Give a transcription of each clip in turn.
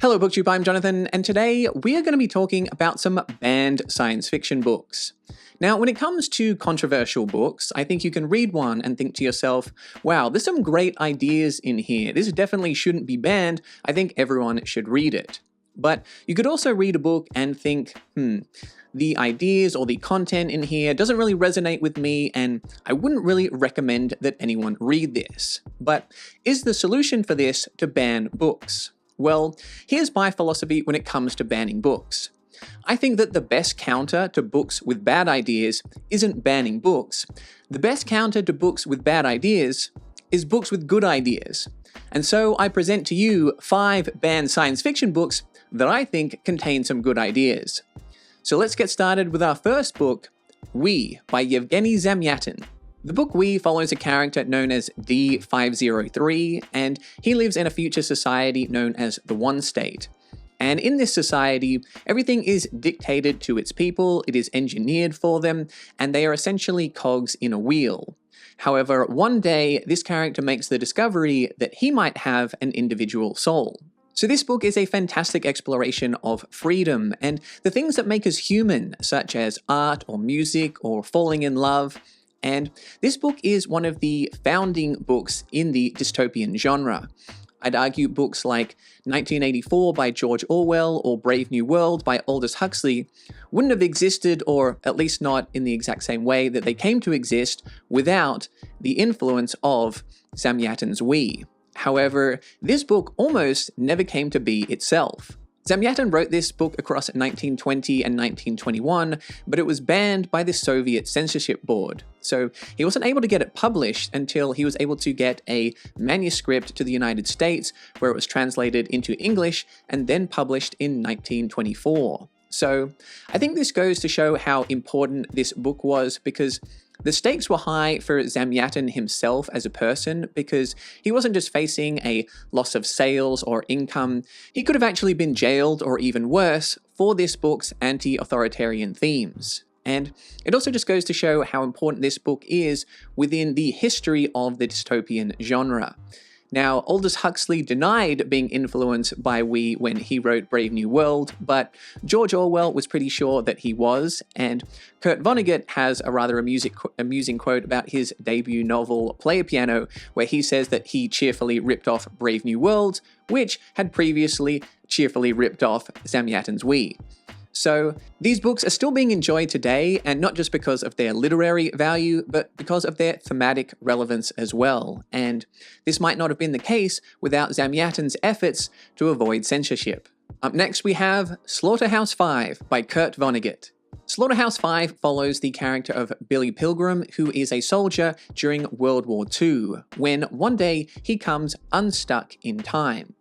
Hello BookTube, I'm Jonathan, and today we are going to be talking about some banned science fiction books. Now, when it comes to controversial books, I think you can read one and think to yourself, wow, there's some great ideas in here. This definitely shouldn't be banned. I think everyone should read it. But you could also read a book and think, the ideas or the content in here doesn't really resonate with me, and I wouldn't really recommend that anyone read this. But is the solution for this to ban books? Well, here's my philosophy when it comes to banning books. I think that the best counter to books with bad ideas isn't banning books. The best counter to books with bad ideas is books with good ideas. And so I present to you 5 banned science fiction books that I think contain some good ideas. So let's get started with our first book, We by Yevgeny Zamyatin. The book We follows a character known as D503, and he lives in a future society known as the One State. And in this society, everything is dictated to its people, it is engineered for them, and they are essentially cogs in a wheel. However, one day, this character makes the discovery that he might have an individual soul. So this book is a fantastic exploration of freedom and the things that make us human, such as art or music or falling in love. And this book is one of the founding books in the dystopian genre. I'd argue books like 1984 by George Orwell or Brave New World by Aldous Huxley wouldn't have existed, or at least not in the exact same way that they came to exist, without the influence of Zamyatin's We. However, this book almost never came to be itself. Zamyatin wrote this book across 1920 and 1921, but it was banned by the Soviet censorship board. So he wasn't able to get it published until he was able to get a manuscript to the United States, where it was translated into English and then published in 1924. So I think this goes to show how important this book was, because the stakes were high for Zamyatin himself as a person, because he wasn't just facing a loss of sales or income, he could have actually been jailed or even worse for this book's anti-authoritarian themes. And it also just goes to show how important this book is within the history of the dystopian genre. Now, Aldous Huxley denied being influenced by We when he wrote Brave New World, but George Orwell was pretty sure that he was, and Kurt Vonnegut has a rather amusing quote about his debut novel, Play a Piano, where he says that he cheerfully ripped off Brave New World, which had previously cheerfully ripped off Zamyatin's We. So these books are still being enjoyed today, and not just because of their literary value, but because of their thematic relevance as well. And this might not have been the case without Zamyatin's efforts to avoid censorship. Up next we have Slaughterhouse-Five by Kurt Vonnegut. Slaughterhouse-Five follows the character of Billy Pilgrim, who is a soldier during World War II, when one day he comes unstuck in time.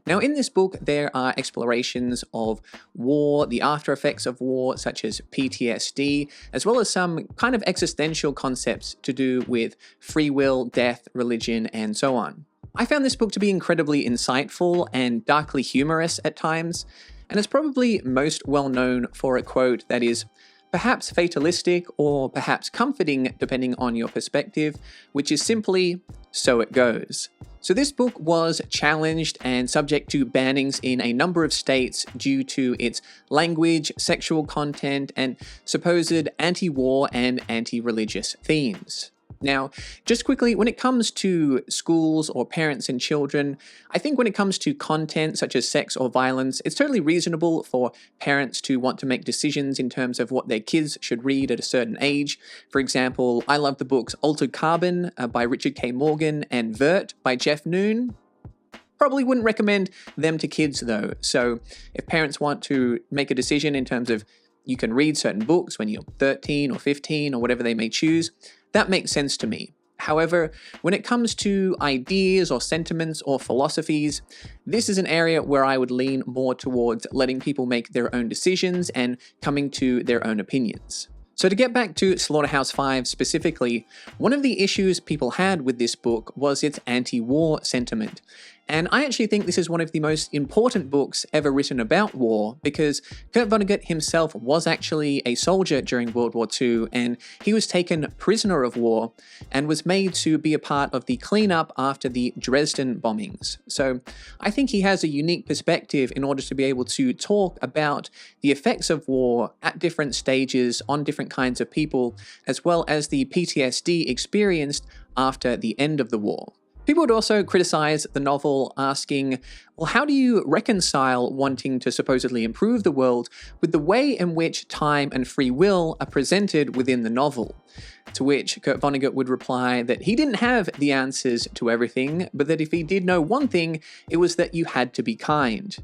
Now, in this book, there are explorations of war, the after effects of war, such as PTSD, as well as some kind of existential concepts to do with free will, death, religion, and so on. I found this book to be incredibly insightful and darkly humorous at times, and it's probably most well known for a quote that is perhaps fatalistic or perhaps comforting depending on your perspective, which is simply, "So it goes." So this book was challenged and subject to bannings in a number of states due to its language, sexual content, and supposed anti-war and anti-religious themes. Now, just quickly, when it comes to schools or parents and children, I think when it comes to content such as sex or violence, it's totally reasonable for parents to want to make decisions in terms of what their kids should read at a certain age. For example, I love the books Altered Carbon by Richard K. Morgan and Vert by Jeff Noon. Probably wouldn't recommend them to kids though. So if parents want to make a decision in terms of you can read certain books when you're 13 or 15 or whatever they may choose, that makes sense to me. However, when it comes to ideas or sentiments or philosophies, this is an area where I would lean more towards letting people make their own decisions and coming to their own opinions. So to get back to Slaughterhouse-Five specifically, one of the issues people had with this book was its anti-war sentiment. And I actually think this is one of the most important books ever written about war, because Kurt Vonnegut himself was actually a soldier during World War II, and he was taken prisoner of war and was made to be a part of the cleanup after the Dresden bombings. So I think he has a unique perspective in order to be able to talk about the effects of war at different stages on different kinds of people, as well as the PTSD experienced after the end of the war. People would also criticize the novel, asking, well, how do you reconcile wanting to supposedly improve the world with the way in which time and free will are presented within the novel? To which Kurt Vonnegut would reply that he didn't have the answers to everything, but that if he did know one thing, it was that you had to be kind.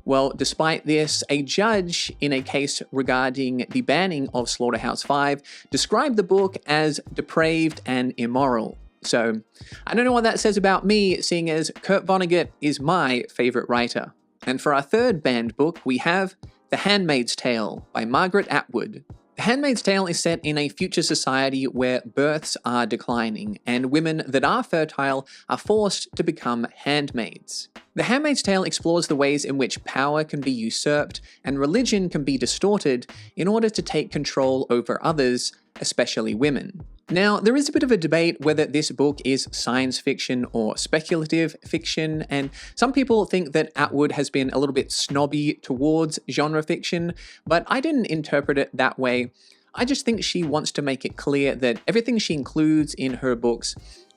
Well, despite this, a judge in a case regarding the banning of Slaughterhouse-Five described the book as depraved and immoral. So, I don't know what that says about me, seeing as Kurt Vonnegut is my favorite writer. And for our third banned book, we have The Handmaid's Tale by Margaret Atwood. The Handmaid's Tale is set in a future society where births are declining, and women that are fertile are forced to become handmaids. The Handmaid's Tale explores the ways in which power can be usurped and religion can be distorted in order to take control over others, especially women. Now, there is a bit of a debate whether this book is science fiction or speculative fiction, and some people think that Atwood has been a little bit snobby towards genre fiction, but I didn't interpret it that way. I just think she wants to make it clear that everything she includes in her books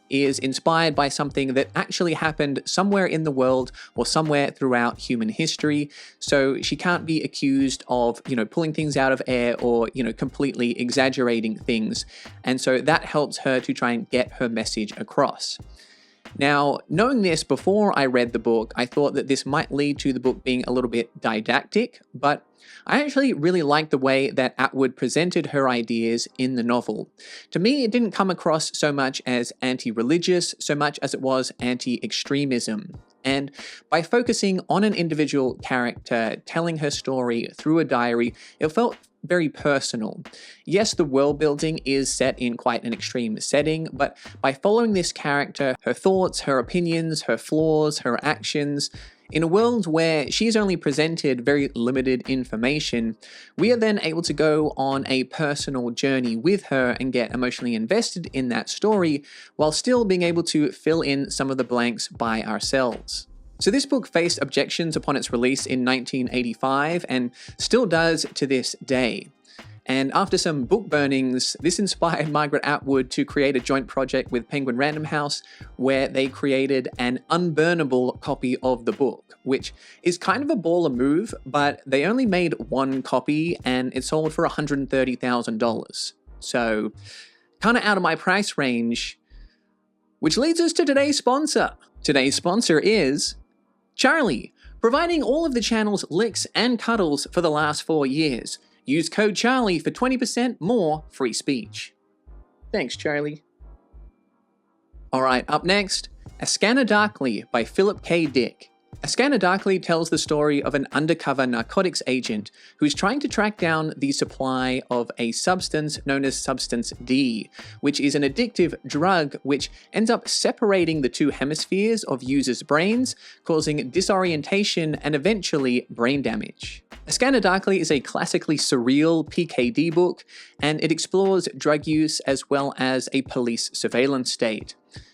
is inspired by something that actually happened somewhere in the world or somewhere throughout human history, so she can't be accused of, pulling things out of air or, completely exaggerating things, and so that helps her to try and get her message across. Now, knowing this before I read the book, I thought that this might lead to the book being a little bit didactic, but I actually really liked the way that Atwood presented her ideas in the novel. To me, it didn't come across so much as anti-religious, so much as it was anti-extremism. And by focusing on an individual character, telling her story through a diary, it felt very personal. Yes, the world building is set in quite an extreme setting, but by following this character, her thoughts, her opinions, her flaws, her actions, in a world where she's only presented very limited information, we are then able to go on a personal journey with her and get emotionally invested in that story, while still being able to fill in some of the blanks by ourselves. So this book faced objections upon its release in 1985 and still does to this day. And after some book burnings, this inspired Margaret Atwood to create a joint project with Penguin Random House, where they created an unburnable copy of the book, which is kind of a baller move, but they only made one copy and it sold for $130,000. So, kind of out of my price range, which leads us to today's sponsor. Today's sponsor is Charlie, providing all of the channel's licks and cuddles for the last 4 years. Use code Charlie for 20% more free speech. Thanks, Charlie. Alright, up next, A Scanner Darkly by Philip K. Dick. A Scanner Darkly tells the story of an undercover narcotics agent who is trying to track down the supply of a substance known as Substance D, which is an addictive drug which ends up separating the two hemispheres of users' brains, causing disorientation and eventually brain damage. A Scanner Darkly is a classically surreal PKD book, and it explores drug use as well as a police surveillance state,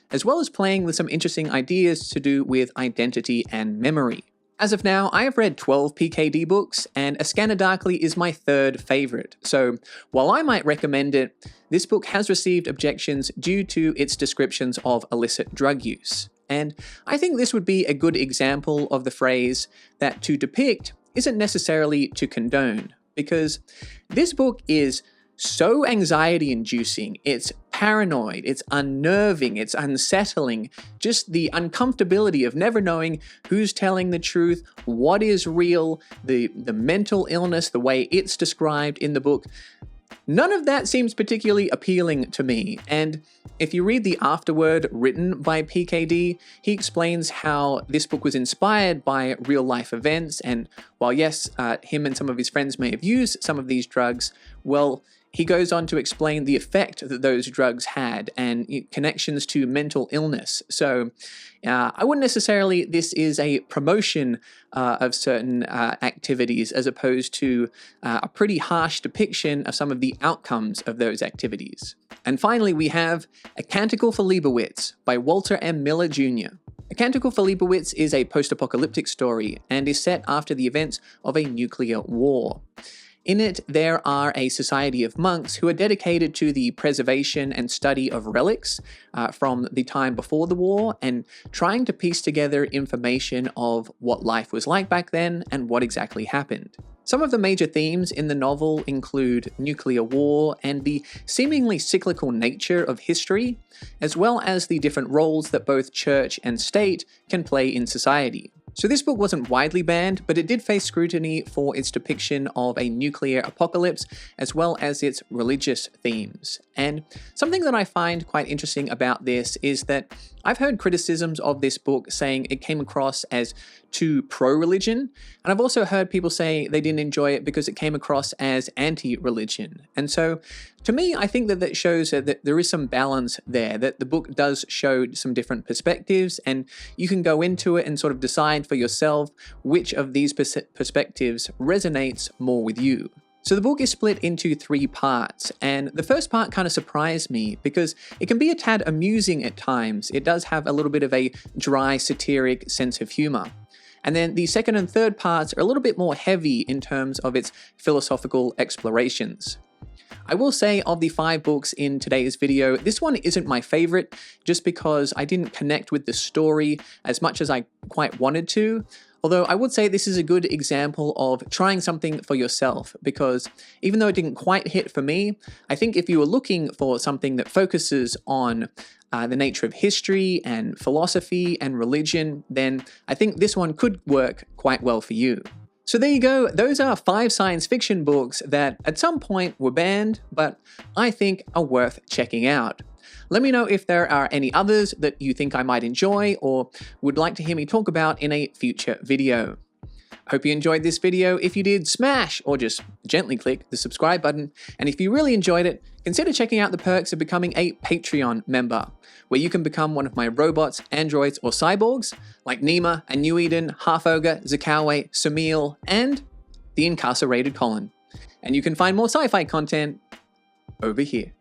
as well as playing with some interesting ideas to do with identity and memory. As of now, I have read 12 PKD books, and A Scanner Darkly is my third favorite. So while I might recommend it, this book has received objections due to its descriptions of illicit drug use. And I think this would be a good example of the phrase that to depict isn't necessarily to condone, because this book is so anxiety-inducing, it's paranoid, it's unnerving, it's unsettling, just the uncomfortability of never knowing who's telling the truth, what is real, the mental illness, the way it's described in the book. None of that seems particularly appealing to me, and if you read the afterword written by PKD, he explains how this book was inspired by real-life events, and while yes, him and some of his friends may have used some of these drugs, well, He goes on to explain the effect that those drugs had and connections to mental illness. So I wouldn't necessarily, this is a promotion of certain activities as opposed to a pretty harsh depiction of some of the outcomes of those activities. And finally, we have A Canticle for Leibowitz by Walter M. Miller Jr. A Canticle for Leibowitz is a post-apocalyptic story and is set after the events of a nuclear war. In it, there are a society of monks who are dedicated to the preservation and study of relics from the time before the war and trying to piece together information of what life was like back then and what exactly happened. Some of the major themes in the novel include nuclear war and the seemingly cyclical nature of history, as well as the different roles that both church and state can play in society. So this book wasn't widely banned, but it did face scrutiny for its depiction of a nuclear apocalypse, as well as its religious themes. And something that I find quite interesting about this is that I've heard criticisms of this book saying it came across as too pro-religion, and I've also heard people say they didn't enjoy it because it came across as anti-religion. And so, to me, I think that that shows that there is some balance there, that the book does show some different perspectives, and you can go into it and sort of decide for yourself which of these perspectives resonates more with you. So the book is split into 3 parts, and the first part kind of surprised me because it can be a tad amusing at times. It does have a little bit of a dry, satiric sense of humor. And then the second and third parts are a little bit more heavy in terms of its philosophical explorations. I will say of the 5 books in today's video, this one isn't my favorite just because I didn't connect with the story as much as I quite wanted to. Although I would say this is a good example of trying something for yourself, because even though it didn't quite hit for me, I think if you were looking for something that focuses on the nature of history and philosophy and religion, then I think this one could work quite well for you. So there you go, those are 5 science fiction books that at some point were banned, but I think are worth checking out. Let me know if there are any others that you think I might enjoy or would like to hear me talk about in a future video. Hope you enjoyed this video. If you did, smash or just gently click the subscribe button. And if you really enjoyed it, consider checking out the perks of becoming a Patreon member, where you can become one of my robots, androids, or cyborgs, like Nima, a New Eden, Half Ogre, Zakawe, Samil, and the incarcerated Colin. And you can find more sci-fi content over here.